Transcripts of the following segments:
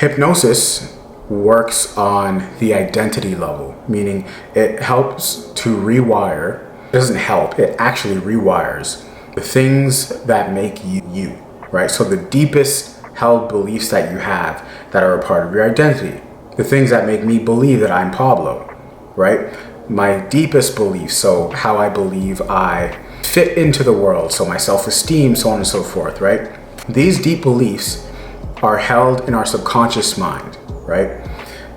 Hypnosis works on the identity level, meaning it helps to rewire. It doesn't help, it actually rewires the things that make you you, right? So the deepest held beliefs that you have that are a part of your identity, the things that make me believe that I'm Pablo, right? My deepest beliefs, so how I believe I fit into the world, so my self-esteem, so on and so forth, right? These deep beliefs are held in our subconscious mind, right?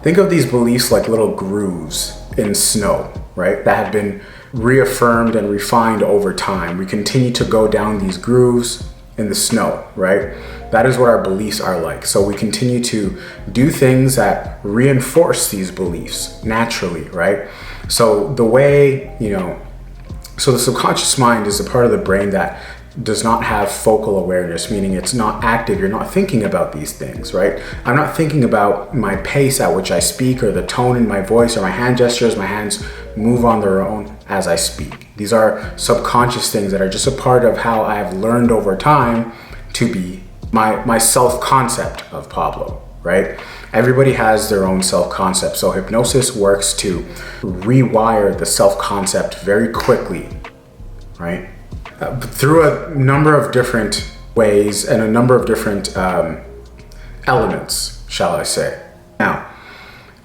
Think of these beliefs like little grooves in snow, right? That have been reaffirmed and refined over time. We continue to go down these grooves in the snow, right? That is what our beliefs are like. So we continue to do things that reinforce these beliefs naturally, right? So the way, so the subconscious mind is a part of the brain that does not have focal awareness, meaning it's not active. You're not thinking about these things, right? I'm not thinking about my pace at which I speak, or the tone in my voice, or my hand gestures. My hands move on their own as I speak. These are subconscious things that are just a part of how I've learned over time to be my self-concept of Pablo, right? Everybody has their own self-concept. So hypnosis works to rewire the self-concept very quickly, right? Through a number of different ways and a number of different elements, shall I say. Now,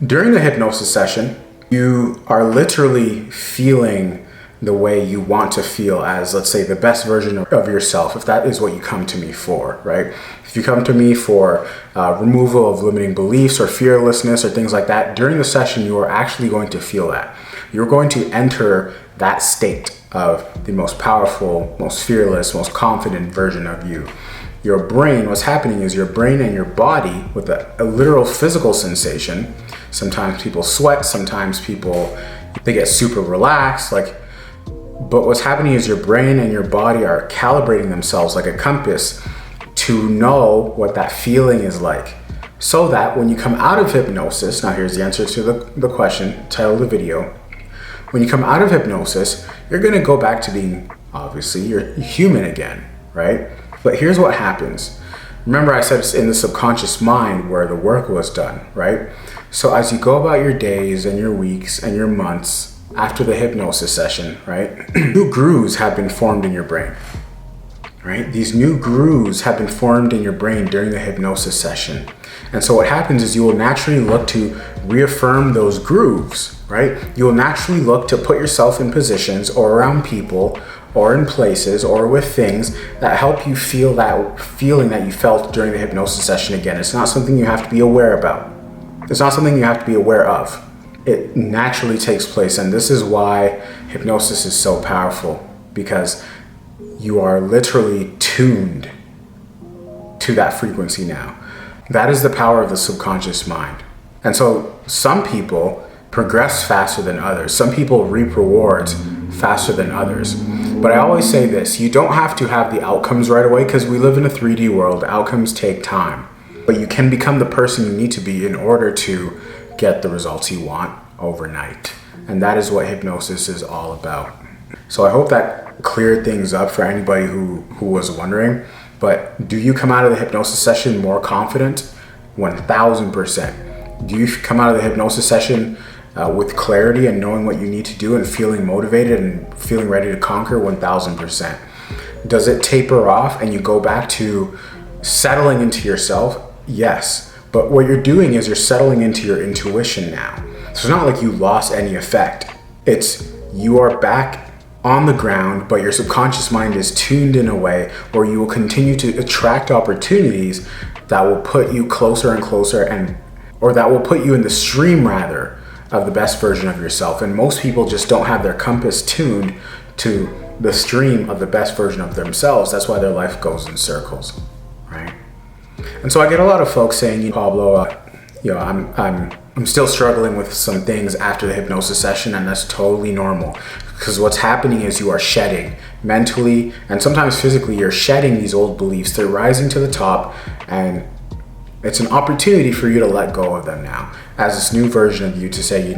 during the hypnosis session, you are literally feeling the way you want to feel as, let's say, the best version of yourself, if that is what you come to me for, right? If you come to me for removal of limiting beliefs or fearlessness or things like that, during the session, you are actually going to feel that. You're going to enter that state of the most powerful, most fearless, most confident version of you. Your brain, what's happening is your brain and your body with a literal physical sensation. Sometimes people sweat, sometimes they get super relaxed, but what's happening is your brain and your body are calibrating themselves like a compass to know what that feeling is like. So that when you come out of hypnosis, now here's the answer to the question, title of the video. When you come out of hypnosis, you're gonna go back to being, obviously, you're human again, right? But here's what happens. Remember I said it's in the subconscious mind where the work was done, right? So as you go about your days and your weeks and your months after the hypnosis session, right? New grooves have been formed in your brain, right? These new grooves have been formed in your brain during the hypnosis session. And so what happens is you will naturally look to reaffirm those grooves, right? You will naturally look to put yourself in positions or around people or in places or with things that help you feel that feeling that you felt during the hypnosis session again. It's not something you have to be aware about. It's not something you have to be aware of. It naturally takes place, and this is why hypnosis is so powerful, because you are literally tuned to that frequency now. That is the power of the subconscious mind. And so some people progress faster than others. Some people reap rewards faster than others. But I always say this, you don't have to have the outcomes right away, because we live in a 3D world. Outcomes take time. But you can become the person you need to be in order to get the results you want overnight. And that is what hypnosis is all about. So I hope that cleared things up for anybody who was wondering. But do you come out of the hypnosis session more confident? 1000%. Do you come out of the hypnosis session with clarity and knowing what you need to do and feeling motivated and feeling ready to conquer? 1000%. Does it taper off and you go back to settling into yourself? Yes. But what you're doing is you're settling into your intuition now. So it's not like you lost any effect. It's you are back on the ground, but your subconscious mind is tuned in a way where you will continue to attract opportunities that will put you closer and closer, or that will put you in the stream rather of the best version of yourself. And most people just don't have their compass tuned to the stream of the best version of themselves. That's why their life goes in circles, right? And so I get a lot of folks saying, Pablo, I'm still struggling with some things after the hypnosis session, and that's totally normal. Because what's happening is you are shedding mentally and sometimes physically. You're shedding these old beliefs. They're rising to the top, and it's an opportunity for you to let go of them now as this new version of you, to say,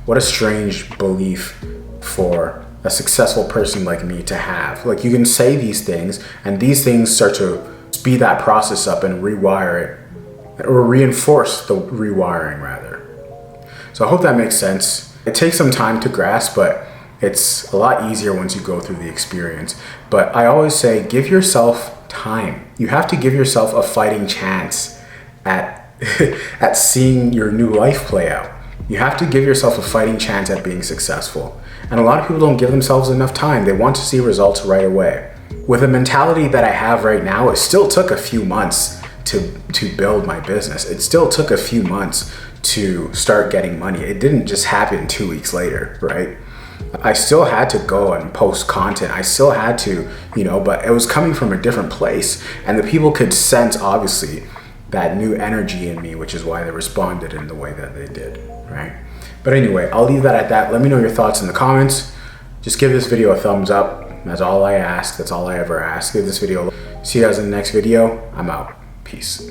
what a strange belief for a successful person like me to have. Like, you can say these things, and these things start to speed that process up and rewire it or reinforce the rewiring rather. So I hope that makes sense. It takes some time to grasp, but it's a lot easier once you go through the experience. But I always say, give yourself time. You have to give yourself a fighting chance at at seeing your new life play out. You have to give yourself a fighting chance at being successful. And a lot of people don't give themselves enough time. They want to see results right away. With the mentality that I have right now, it still took a few months to build my business. It still took a few months to start getting money. It didn't just happen 2 weeks later, right? I still had to go and post content. I still had to, but it was coming from a different place. And the people could sense, obviously, that new energy in me, which is why they responded in the way that they did, right? But anyway, I'll leave that at that. Let me know your thoughts in the comments. Just give this video a thumbs up. That's all I ask. That's all I ever ask. Give this video. See you guys in the next video. I'm out. Peace.